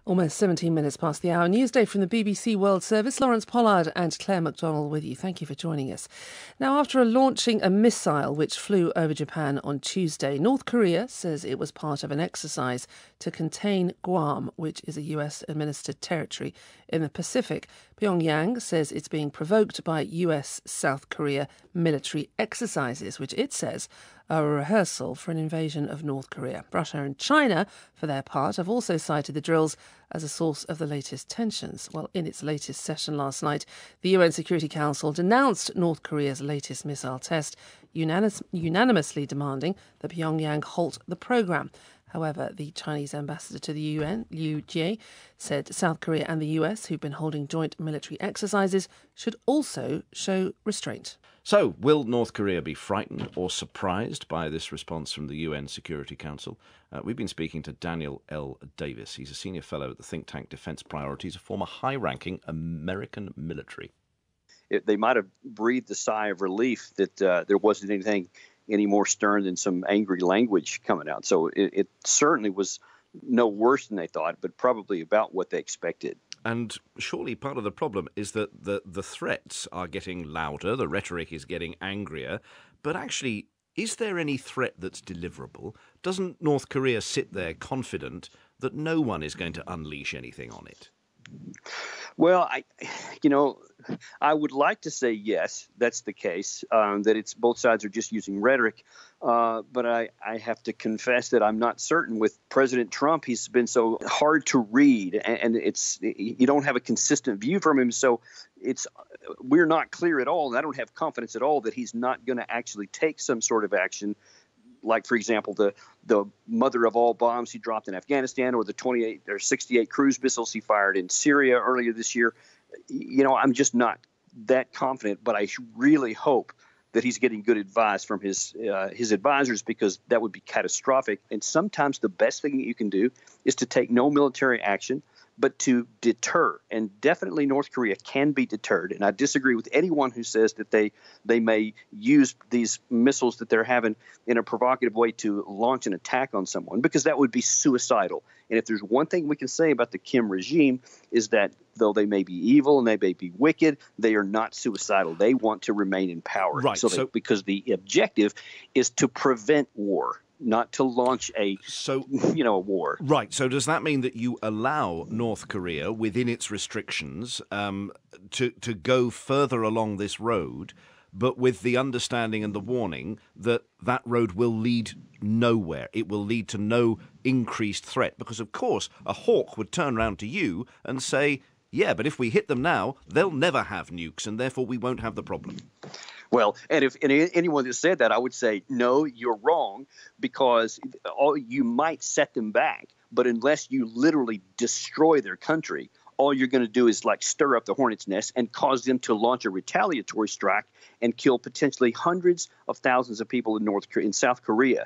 Almost 17 minutes past the hour. Newsday from the BBC World Service. Lawrence Pollard and Claire McDonald with you. Thank you for joining us. Now, after launching a missile which flew over Japan on Tuesday, North Korea says it was part of an exercise to contain Guam, which is a US-administered territory in the Pacific. Pyongyang says it's being provoked by US-South Korea military exercises, which it says are a rehearsal for an invasion of North Korea. Russia and China, for their part, have also cited the drills as a source of the latest tensions. Well, in its latest session last night, the UN Security Council denounced North Korea's latest missile test, unanimously demanding that Pyongyang halt the programme. However, the Chinese ambassador to the UN, Liu Jie, said South Korea and the US, who've been holding joint military exercises, should also show restraint. So, will North Korea be frightened or surprised by this response from the UN Security Council? We've been speaking to Daniel L. Davis. He's a senior fellow at the think tank Defence Priorities, a former high-ranking American military. They might have breathed a sigh of relief that there wasn't anything any more stern than some angry language coming out. So it certainly was no worse than they thought, but probably about what they expected. And surely part of the problem is that the threats are getting louder, the rhetoric is getting angrier, but actually, is there any threat that's deliverable? Doesn't North Korea sit there confident that no one is going to unleash anything on it? Well, I would like to say yes, that's the case, that it's both sides are just using rhetoric. But I have to confess that I'm not certain with President Trump. He's been so hard to read, and you don't have a consistent view from him. So we're not clear at all. And I don't have confidence at all that he's not going to actually take some sort of action. Like, for example, the mother of all bombs he dropped in Afghanistan, or the 28 or 68 cruise missiles he fired in Syria earlier this year. I'm just not that confident, but I really hope that he's getting good advice from his advisors, because that would be catastrophic. And sometimes the best thing that you can do is to take no military action, but to deter. And definitely North Korea can be deterred. And I disagree with anyone who says that they may use these missiles that they're having in a provocative way to launch an attack on someone, because that would be suicidal. And if there's one thing we can say about the Kim regime is that though they may be evil and they may be wicked, they are not suicidal. They want to remain in power. Right. Because the objective is to prevent war, not to launch a war. Right. So does that mean that you allow North Korea, within its restrictions, to go further along this road, but with the understanding and the warning that that road will lead nowhere? It will lead to no increased threat, because, of course, a hawk would turn around to you and say, yeah, but if we hit them now, they'll never have nukes, and therefore we won't have the problem. Well, and if anyone that said that, I would say, no, you're wrong, because you might set them back, but unless you literally destroy their country, all you're going to do is stir up the hornet's nest and cause them to launch a retaliatory strike and kill potentially hundreds of thousands of people in South Korea.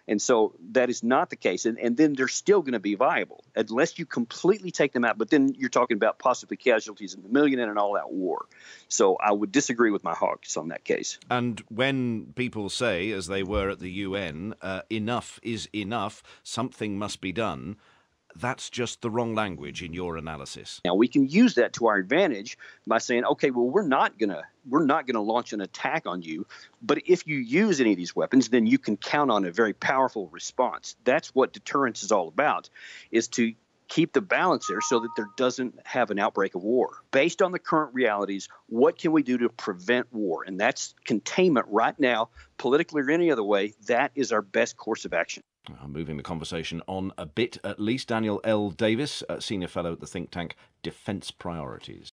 And so that is not the case. And then they're still going to be viable unless you completely take them out. But then you're talking about possibly casualties in the million and an all-out war. So I would disagree with my hawks on that case. And when people say, as they were at the UN, enough is enough, something must be done, that's just the wrong language in your analysis. Now, we can use that to our advantage by saying, okay, well, we're not gonna launch an attack on you, but if you use any of these weapons, then you can count on a very powerful response. That's what deterrence is all about, is to keep the balance there so that there doesn't have an outbreak of war. Based on the current realities, what can we do to prevent war? And that's containment right now, politically or any other way. That is our best course of action. Moving the conversation on a bit, at least. Daniel L. Davis, Senior Fellow at the think tank Defence Priorities.